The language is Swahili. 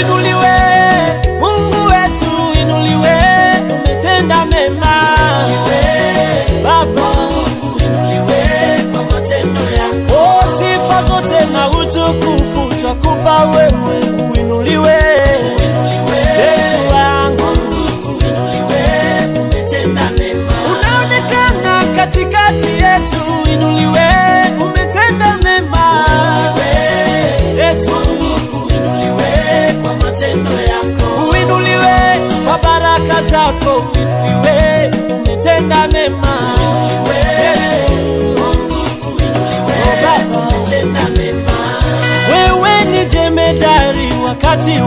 Uinuliwe Mungu wetu, inuliwe, umetenda mema. Baba uinuliwe kwa matendo yako. Sifa zote na utukufu twakupa wewe. Uinuliwe Yesu wangu, uinuliwe, umetenda mema. Unaonekana katikati yetu, inuliwe, umetenda mema. Yesu uinuliwe kwa matendo yako. Uinuliwe kwa baraka zako, uinuliwe, umetenda mema. Yesu uinuliwe, umetenda mema. Wewe ni jemedari wakati